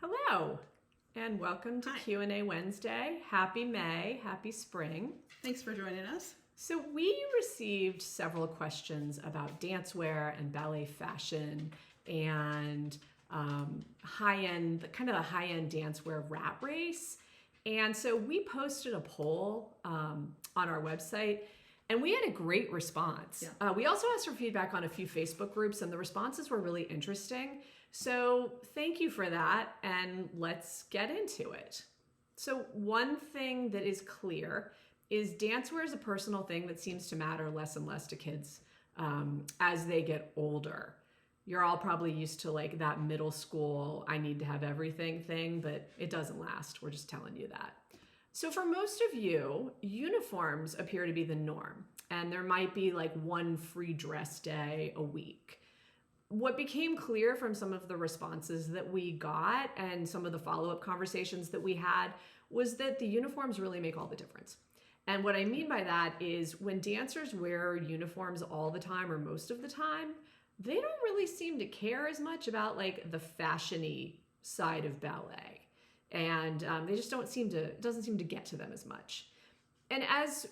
Hello, and welcome to Hi. Q&A Wednesday. Happy May, happy spring. Thanks for joining us. So we received several questions about dancewear and ballet fashion and high-end, kind of the high-end dancewear rat race. And so we posted a poll on our website, and we had a great response. Yeah. We also asked for feedback on a few Facebook groups, and the responses were really interesting. So thank you for that, and let's get into it. So one thing that is clear is dancewear is a personal thing that seems to matter less and less to kids as they get older. You're all probably used to like that middle school, I need to have everything thing, but it doesn't last. We're just telling you that. So for most of you, uniforms appear to be the norm, and there might be like one free dress day a week. What became clear from some of the responses that we got and some of the follow-up conversations that we had was that the uniforms really make all the difference. And what I mean by that is when dancers wear uniforms all the time or most of the time, they don't really seem to care as much about like the fashion-y side of ballet. And they just doesn't seem to get to them as much. And as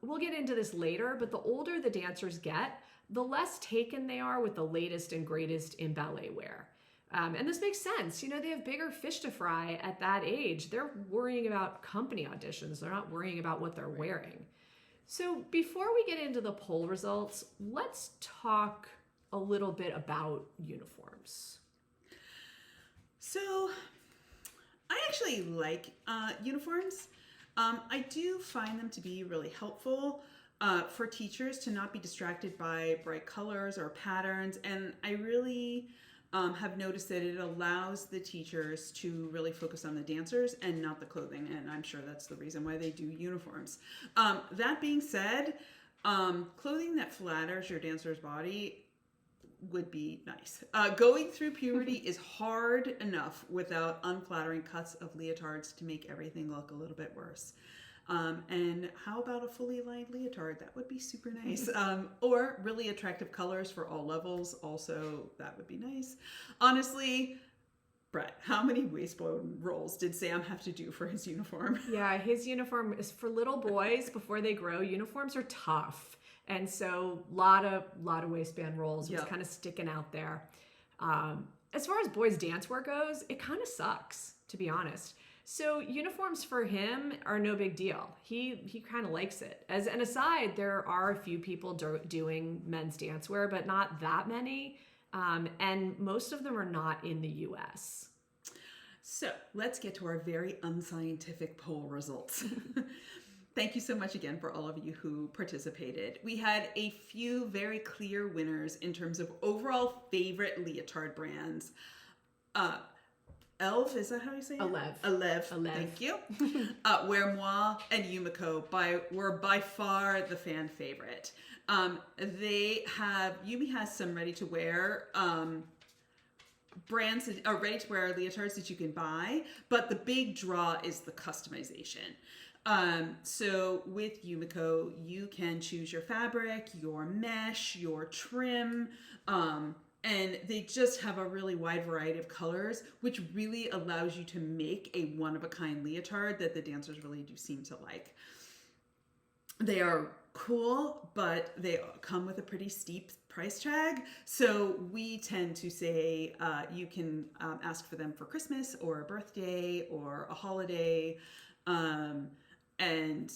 we'll get into this later, but the older the dancers get, the less taken they are with the latest and greatest in ballet wear. And this makes sense. You know, they have bigger fish to fry at that age. They're worrying about company auditions. They're not worrying about what they're wearing. So before we get into the poll results, let's talk a little bit about uniforms. So, I actually like uniforms. I do find them to be really helpful for teachers to not be distracted by bright colors or patterns. And I really have noticed that it allows the teachers to really focus on the dancers and not the clothing. And I'm sure that's the reason why they do uniforms. That being said, clothing that flatters your dancer's body would be nice. Going through puberty is hard enough without unflattering cuts of leotards to make everything look a little bit worse. And how about a fully lined leotard? That would be super nice. Or really attractive colors for all levels. Also, that would be nice. Honestly, Brett, how many waistbone rolls did Sam have to do for his uniform? Yeah, his uniform is for little boys before they grow. Uniforms are tough. And so lot of waistband rolls was kind of sticking out there. As far as boys' dancewear goes, it kind of sucks, to be honest. So uniforms for him are no big deal. He kind of likes it. As an aside, there are a few people doing men's dancewear, but not that many. And most of them are not in the US. So let's get to our very unscientific poll results. Thank you so much again for all of you who participated. We had a few very clear winners in terms of overall favorite leotard brands. Elf, is that how you say it? Elev. Thank you. Wear Moi and Yumiko were by far the fan favorite. Yumi has some ready-to-wear brands, ready-to-wear leotards that you can buy, but the big draw is the customization. So with Yumiko, you can choose your fabric, your mesh, your trim, and they just have a really wide variety of colors, which really allows you to make a one-of-a-kind leotard that the dancers really do seem to like. They are cool, but they come with a pretty steep price tag. So we tend to say you can ask for them for Christmas or a birthday or a holiday. And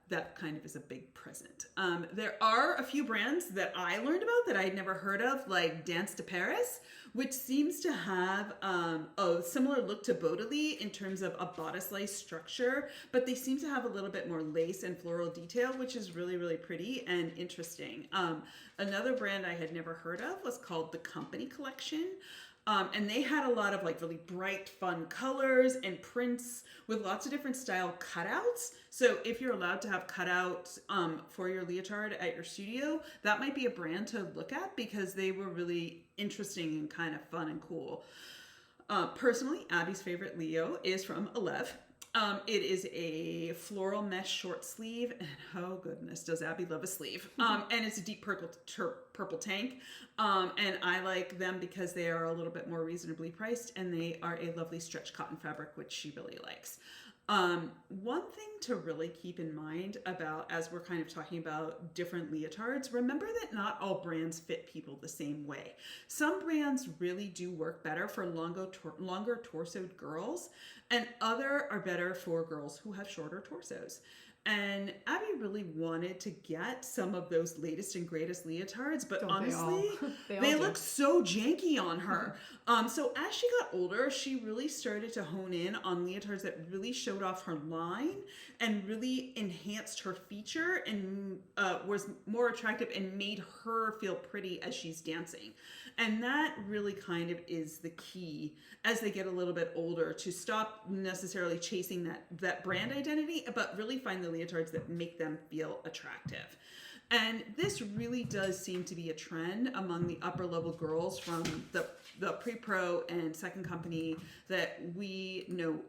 that kind of is a big present. There are a few brands that I learned about that I'd never heard of, like Dance de Paris, which seems to have a similar look to Baudelie in terms of a bodice-like structure, but they seem to have a little bit more lace and floral detail, which is really, really pretty and interesting. Another brand I had never heard of was called the Company Collection. And they had a lot of like really bright, fun colors and prints with lots of different style cutouts. So if you're allowed to have cutouts for your leotard at your studio, that might be a brand to look at because they were really interesting and kind of fun and cool. Personally, Abby's favorite Leo is from Elev. It is a floral mesh short sleeve, and oh goodness, does Abby love a sleeve. And it's a deep purple tank. And I like them because they are a little bit more reasonably priced, and they are a lovely stretch cotton fabric, which she really likes. One thing to really keep in mind about, as we're kind of talking about different leotards, remember that not all brands fit people the same way. Some brands really do work better for longer torsoed girls, and other are better for girls who have shorter torsos. And Abby really wanted to get some of those latest and greatest leotards, but Don't honestly, they all they do. look so janky on her. So as she got older, she really started to hone in on leotards that really showed off her line and really enhanced her feature and was more attractive and made her feel pretty as she's dancing. And that really kind of is the key as they get a little bit older, to stop necessarily chasing that brand identity, but really find the leotards that make them feel attractive. And this really does seem to be a trend among the upper level girls from the pre-pro and second company that we know.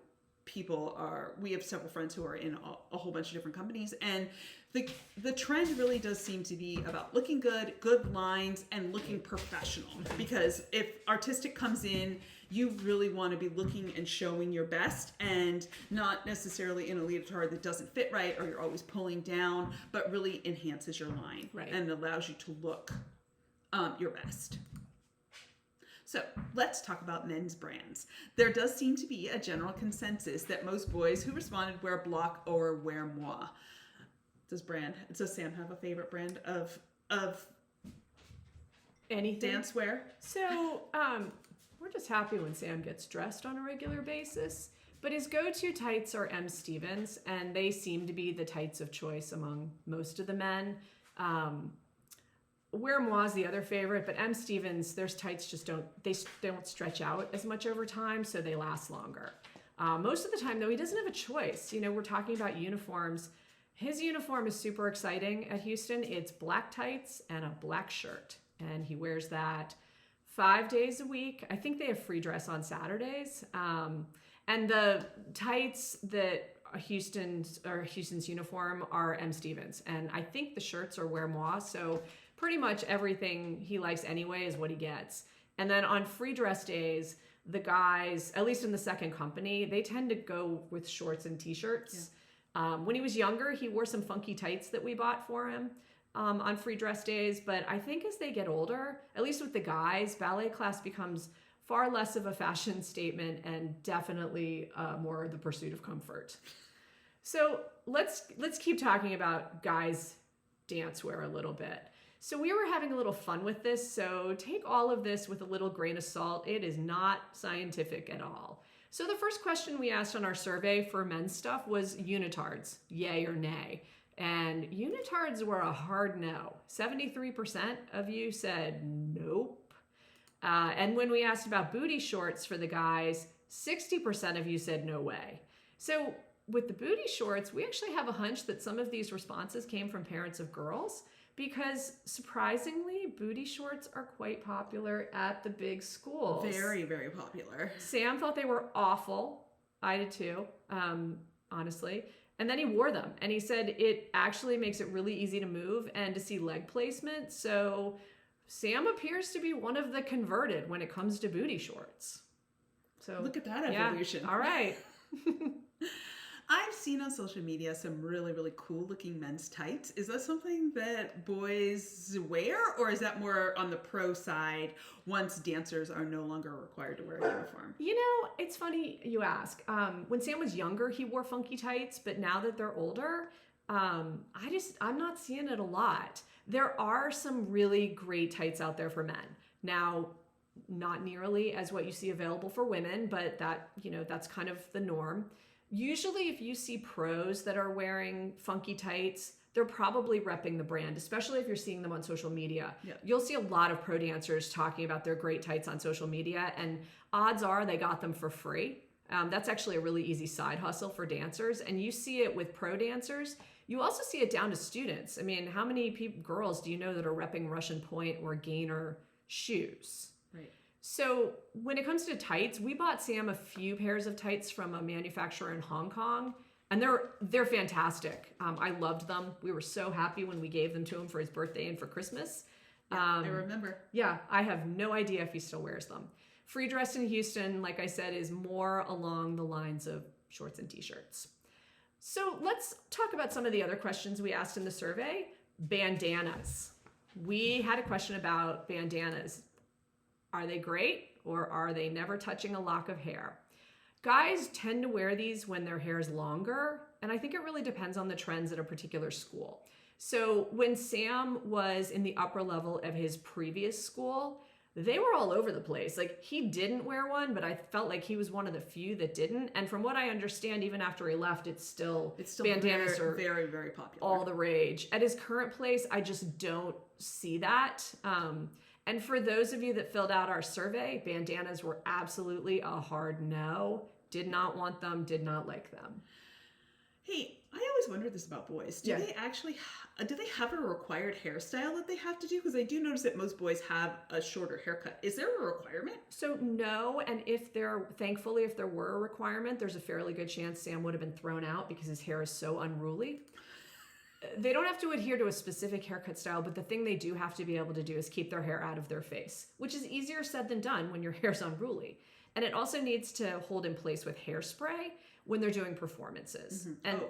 We have several friends who are in a whole bunch of different companies, and the trend really does seem to be about looking good lines, and looking professional. Because if artistic comes in, you really want to be looking and showing your best, and not necessarily in a leotard that doesn't fit right, or you're always pulling down, but really enhances your line, right, and allows you to look your best. So let's talk about men's brands. There does seem to be a general consensus that most boys who responded wear Block or wear Moi. Does Sam have a favorite brand of anything dancewear? So we're just happy when Sam gets dressed on a regular basis. But his go-to tights are M. Stevens, and they seem to be the tights of choice among most of the men. Wear Moi is the other favorite, but M. Stevens, their tights just don't stretch out as much over time, so they last longer. Most of the time, though, he doesn't have a choice. We're talking about uniforms. His uniform is super exciting at Houston. It's black tights and a black shirt, and he wears that 5 days a week. I think they have free dress on Saturdays. And the tights that Houston's uniform are M. Stevens, and I think the shirts are Wear Moi, so pretty much everything he likes anyway is what he gets. And then on free dress days, the guys, at least in the second company, they tend to go with shorts and t-shirts. Yeah. When he was younger, he wore some funky tights that we bought for him on free dress days. But I think as they get older, at least with the guys, ballet class becomes far less of a fashion statement and definitely more the pursuit of comfort. So let's keep talking about guys' dancewear a little bit. So we were having a little fun with this, so take all of this with a little grain of salt. It is not scientific at all. So the first question we asked on our survey for men's stuff was unitards, yay or nay. And unitards were a hard no. 73% of you said nope. And when we asked about booty shorts for the guys, 60% of you said no way. So with the booty shorts, we actually have a hunch that some of these responses came from parents of girls, because surprisingly, booty shorts are quite popular at the big schools. Very, very popular. Sam thought they were awful. I did too, honestly. And then he wore them, and he said it actually makes it really easy to move and to see leg placement. So Sam appears to be one of the converted when it comes to booty shorts. So look at that evolution. Yeah, all right. I've seen on social media some really, really cool looking men's tights. Is that something that boys wear, or is that more on the pro side once dancers are no longer required to wear a uniform? It's funny you ask. When Sam was younger, he wore funky tights, but now that they're older, I'm not seeing it a lot. There are some really great tights out there for men. Now, not nearly as what you see available for women, but that's kind of the norm. Usually if you see pros that are wearing funky tights, they're probably repping the brand, especially if you're seeing them on social media. Yeah. You'll see a lot of pro dancers talking about their great tights on social media, and odds are they got them for free. That's actually a really easy side hustle for dancers, and you see it with pro dancers. You also see it down to students. I mean, how many girls do you know that are repping Russian Point or Gainer shoes? Right. So when it comes to tights, we bought Sam a few pairs of tights from a manufacturer in Hong Kong, and they're fantastic. I loved them. We were so happy when we gave them to him for his birthday and for Christmas. Yeah, I remember. Yeah, I have no idea if he still wears them. Free dress in Houston, like I said, is more along the lines of shorts and t-shirts. So let's talk about some of the other questions we asked in the survey. Bandanas. We had a question about bandanas. Are they great, or are they never touching a lock of hair? Guys tend to wear these when their hair is longer, and I think it really depends on the trends at a particular school. So when Sam was in the upper level of his previous school, they were all over the place. Like, he didn't wear one, but I felt like he was one of the few that didn't. And from what I understand, even after he left, it's still bandanas very, are very, very popular. all the rage. At his current place, I just don't see that. And for those of you that filled out our survey, bandanas were absolutely a hard no. Did not want them, did not like them. Hey, I always wondered this about boys. Do they have a required hairstyle that they have to do? Because I do notice that most boys have a shorter haircut. Is there a requirement? So no, and thankfully, if there were a requirement, there's a fairly good chance Sam would have been thrown out because his hair is so unruly. They don't have to adhere to a specific haircut style, but the thing they do have to be able to do is keep their hair out of their face, which is easier said than done when your hair's unruly. And it also needs to hold in place with hairspray when they're doing performances. Mm-hmm. And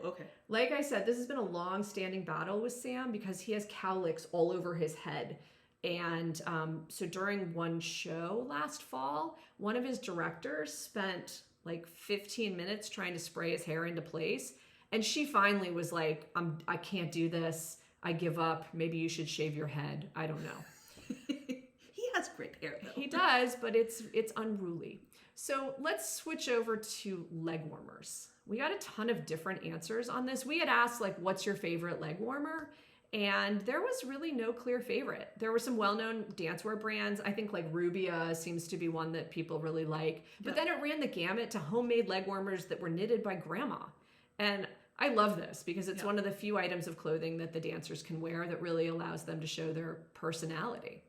like I said, this has been a long-standing battle with Sam because he has cowlicks all over his head. And so during one show last fall, one of his directors spent like 15 minutes trying to spray his hair into place. And she finally was like, I can't do this. I give up. Maybe you should shave your head. I don't know. He has great hair, though. He does, but it's unruly. So let's switch over to leg warmers. We got a ton of different answers on this. We had asked, like, what's your favorite leg warmer? And there was really no clear favorite. There were some well-known dancewear brands. I think like Rubia seems to be one that people really like. But then it ran the gamut to homemade leg warmers that were knitted by grandma. And I love this because it's one of the few items of clothing that the dancers can wear that really allows them to show their personality.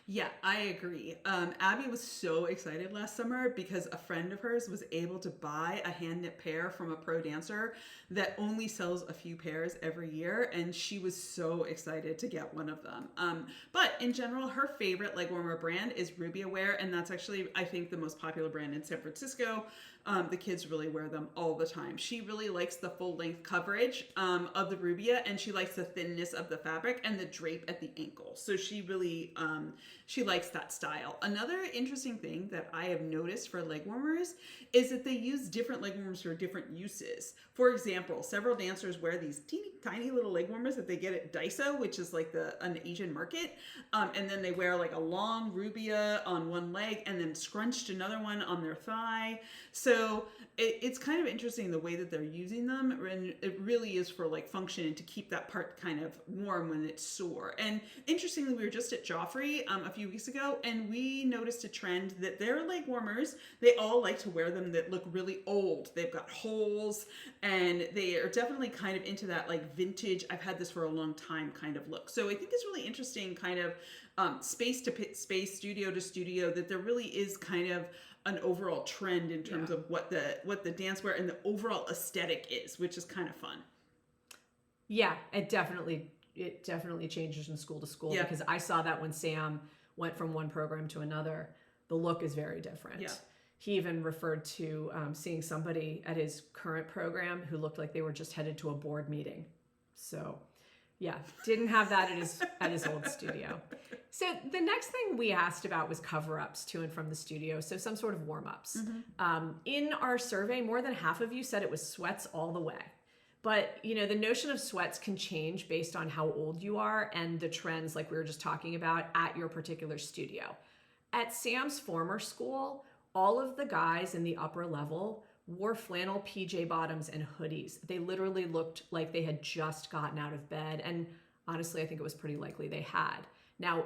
Yeah, I agree. Abby was so excited last summer because a friend of hers was able to buy a hand knit pair from a pro dancer that only sells a few pairs every year, and she was so excited to get one of them. But in general, her favorite leg warmer brand is Rubia Wear, and that's actually, I think, the most popular brand in San Francisco. The kids really wear them all the time. She really likes the full length coverage of the Rubia, and she likes the thinness of the fabric and the drape at the ankle. So she really, she likes that style. Another interesting thing that I have noticed for leg warmers is that they use different leg warmers for different uses. For example, several dancers wear these teeny tiny little leg warmers that they get at Daiso, which is like an Asian market. And then they wear like a long Rubia on one leg and then scrunched another one on their thigh. So it's kind of interesting the way that they're using them, and it really is for like function and to keep that part kind of warm when it's sore. And interestingly, we were just at Joffrey a few weeks ago, and we noticed a trend that their leg warmers, they all like to wear them that look really old. They've got holes, and they are definitely kind of into that like vintage, I've had this for a long time kind of look. So I think it's really interesting kind of space to space, studio to studio, that there really is kind of an overall trend in terms of what the dancewear and the overall aesthetic is, which is kind of fun. Yeah, it definitely changes from school to school because I saw that when Sam went from one program to another, the look is very different. Yeah. He even referred to seeing somebody at his current program who looked like they were just headed to a board meeting. So yeah, didn't have that at his old studio. So the next thing we asked about was cover-ups to and from the studio, so some sort of warm-ups. Mm-hmm. In our survey, more than half of you said it was sweats all the way. But, you know, the notion of sweats can change based on how old you are and the trends like we were just talking about at your particular studio. At Sam's former school, all of the guys in the upper level wore flannel PJ bottoms and hoodies. They literally looked like they had just gotten out of bed. And honestly, I think it was pretty likely they had. Now,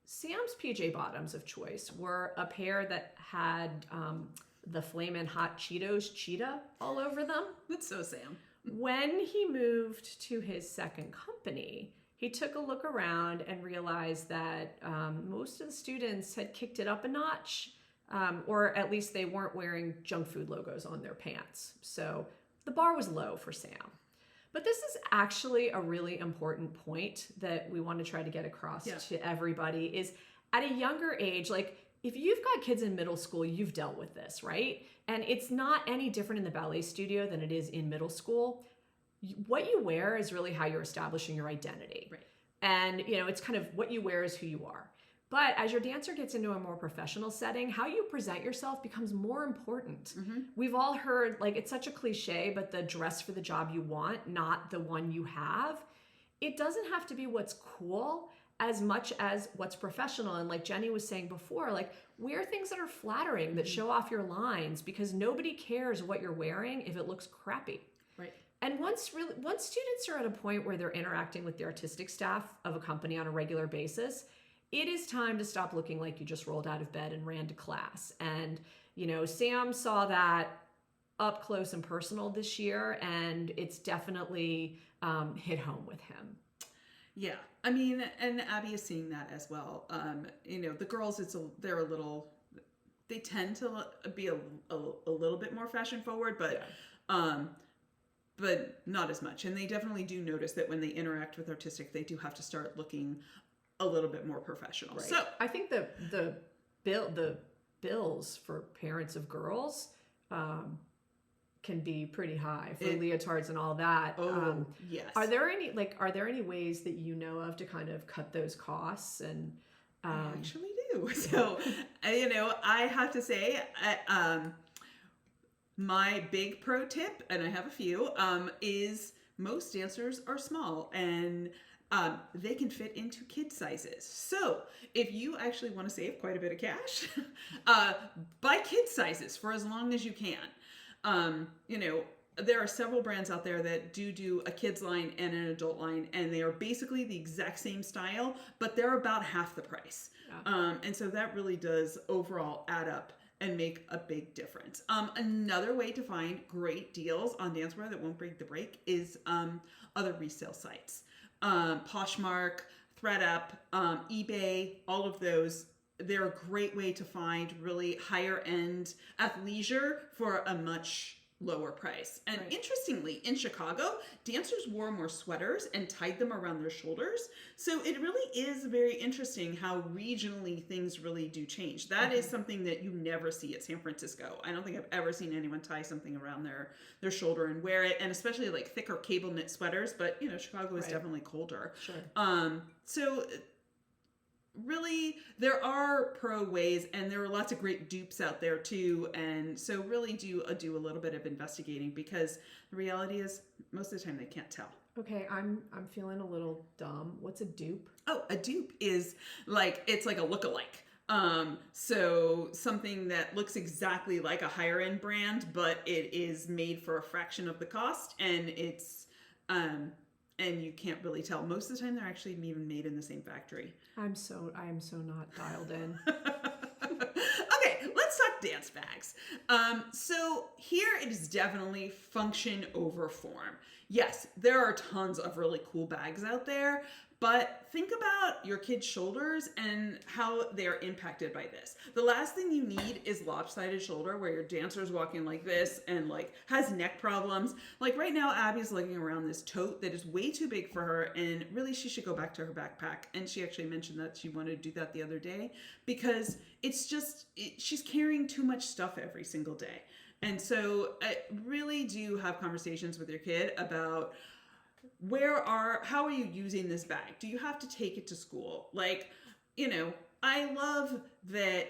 Sam's PJ bottoms of choice were a pair that had the Flamin' Hot Cheetos cheetah all over them. That's so Sam. When he moved to his second company, he took a look around and realized that most of the students had kicked it up a notch, or at least they weren't wearing junk food logos on their pants. So the bar was low for Sam. But this is actually a really important point that we want to try to get across to everybody is at a younger age, like if you've got kids in middle school, you've dealt with this, right? And it's not any different in the ballet studio than it is in middle school. What you wear is really how you're establishing your identity. Right. And, it's kind of what you wear is who you are. But as your dancer gets into a more professional setting, how you present yourself becomes more important. Mm-hmm. We've all heard, like, it's such a cliche, but the dress for the job you want, not the one you have. It doesn't have to be what's cool as much as what's professional. And like Jenny was saying before, like, wear things that are flattering, that show off your lines, because nobody cares what you're wearing if it looks crappy. Right. And once students are at a point where they're interacting with the artistic staff of a company on a regular basis, it is time to stop looking like you just rolled out of bed and ran to class. And, Sam saw that up close and personal this year, and it's definitely hit home with him. Yeah. I mean, and Abby is seeing that as well. The girls, they tend to be a little bit more fashion forward, but not as much. And they definitely do notice that when they interact with artistic, they do have to start looking a little bit more professional. Right. So I think the bills for parents of girls can be pretty high for leotards and all that. Oh, yes. Are there any ways that you know of to kind of cut those costs? And I actually do. So I have to say, my big pro tip, and I have a few, is most dancers are small and they can fit into kid sizes. So if you actually want to save quite a bit of cash, buy kid sizes for as long as you can. There are several brands out there that do a kids line and an adult line, and they are basically the exact same style, but they're about half the price. Yeah. And so that really does overall add up and make a big difference. Another way to find great deals on dancewear that won't break the bank is other resale sites. Poshmark, ThredUp, eBay, all of those. They're a great way to find really higher end athleisure for a much lower price. And interestingly, in Chicago, dancers wore more sweaters and tied them around their shoulders. So it really is very interesting how regionally things really do change. That is something that you never see at San Francisco. I don't think I've ever seen anyone tie something around their shoulder and wear it, and especially like thicker cable knit sweaters, but Chicago is definitely colder. Sure. So really, there are pro ways, and there are lots of great dupes out there too. And so really do a little bit of investigating, because the reality is most of the time they can't tell. Okay, I'm feeling a little dumb. What's a dupe? Oh, a dupe is it's like a lookalike. So something that looks exactly like a higher end brand, but it is made for a fraction of the cost, and it's and you can't really tell. Most of the time, they're actually even made in the same factory. I am so not dialed in. Okay, let's talk dance bags. So here it is definitely function over form. Yes, there are tons of really cool bags out there, but think about your kid's shoulders and how they are impacted by this. The last thing you need is lopsided shoulder where your dancer's walking like this and has neck problems. Right now, Abby's looking around this tote that is way too big for her, and really she should go back to her backpack. And she actually mentioned that she wanted to do that the other day, because she's carrying too much stuff every single day. And so really do have conversations with your kid about how are you using this bag? Do you have to take it to school? I love that,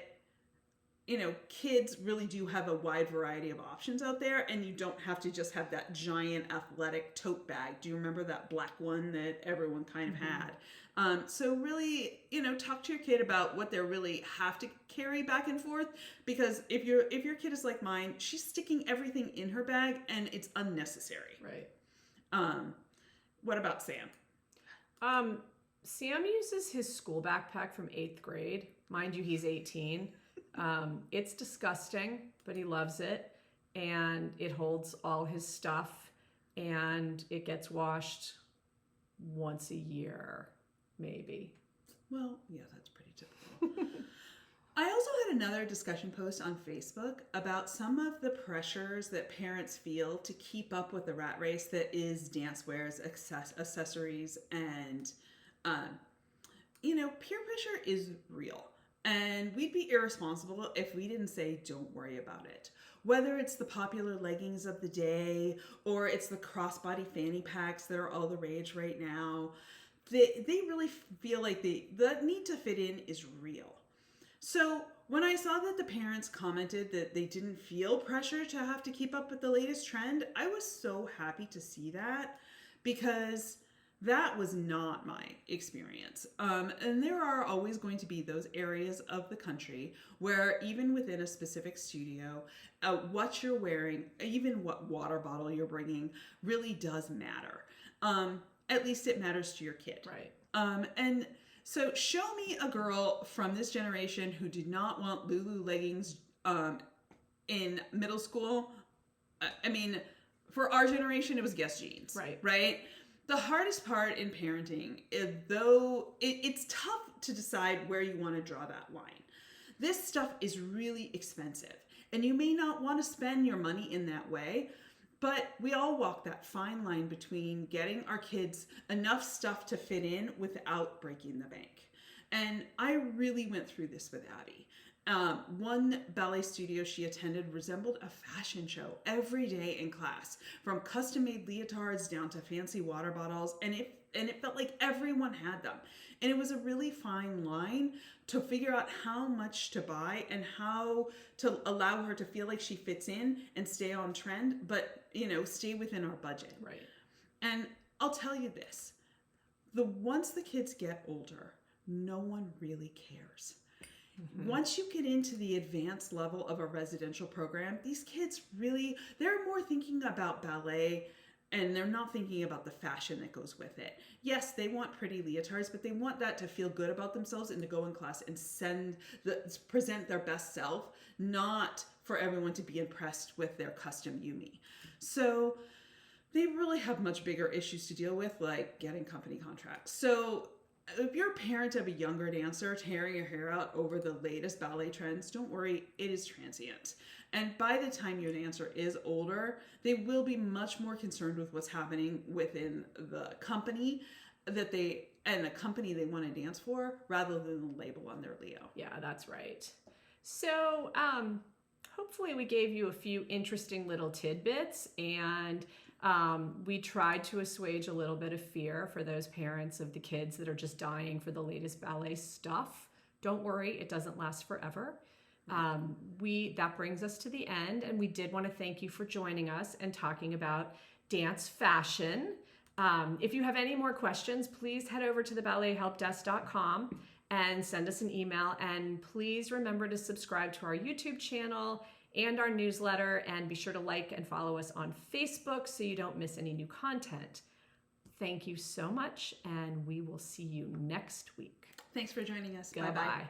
kids really do have a wide variety of options out there, and you don't have to just have that giant athletic tote bag. Do you remember that black one that everyone kind of had? So really, talk to your kid about what they really have to carry back and forth, because if your kid is like mine, she's sticking everything in her bag and it's unnecessary. Right. What about Sam? Sam uses his school backpack from 8th grade. Mind you, he's 18. It's disgusting, but he loves it. And it holds all his stuff, and it gets washed once a year, maybe. Well, yeah, that's pretty typical. I also had another discussion post on Facebook about some of the pressures that parents feel to keep up with the rat race that is dancewares, accessories, and, peer pressure is real. And we'd be irresponsible if we didn't say, don't worry about it. Whether it's the popular leggings of the day or it's the crossbody fanny packs that are all the rage right now, they really feel like the need to fit in is real. So when I saw that the parents commented that they didn't feel pressure to have to keep up with the latest trend, I was so happy to see that, because that was not my experience. And there are always going to be those areas of the country where even within a specific studio, what you're wearing, even what water bottle you're bringing, really does matter. At least it matters to your kid. Right. And so show me a girl from this generation who did not want Lulu leggings in middle school. I mean, for our generation, it was Guess jeans. Right? The hardest part in parenting is, though it's tough to decide where you want to draw that line. This stuff is really expensive, and you may not want to spend your money in that way, but we all walk that fine line between getting our kids enough stuff to fit in without breaking the bank. And I really went through this with Abby. One ballet studio she attended resembled a fashion show every day in class, from custom-made leotards down to fancy water bottles, and it felt like everyone had them. And it was a really fine line to figure out how much to buy and how to allow her to feel like she fits in and stay on trend, but stay within our budget. Right. And I'll tell you this, once the kids get older, no one really cares. Mm-hmm. Once you get into the advanced level of a residential program, these kids they're more thinking about ballet, and they're not thinking about the fashion that goes with it. Yes, they want pretty leotards, but they want that to feel good about themselves and to go in class and present their best self, not for everyone to be impressed with their custom Yumi. So they really have much bigger issues to deal with, like getting company contracts. So if you're a parent of a younger dancer tearing your hair out over the latest ballet trends, don't worry, it is transient. And by the time your dancer is older, they will be much more concerned with what's happening within the company the company they want to dance for, rather than the label on their Leo. Yeah, that's right. So hopefully we gave you a few interesting little tidbits, and we tried to assuage a little bit of fear for those parents of the kids that are just dying for the latest ballet stuff. Don't worry, it doesn't last forever. That brings us to the end, and we did want to thank you for joining us and talking about dance fashion. If you have any more questions, please head over to theballethelpdesk.com and send us an email. And please remember to subscribe to our YouTube channel and our newsletter, and be sure to like and follow us on Facebook so you don't miss any new content. Thank you so much, and we will see you next week. Thanks for joining us. Goodbye. Bye-bye.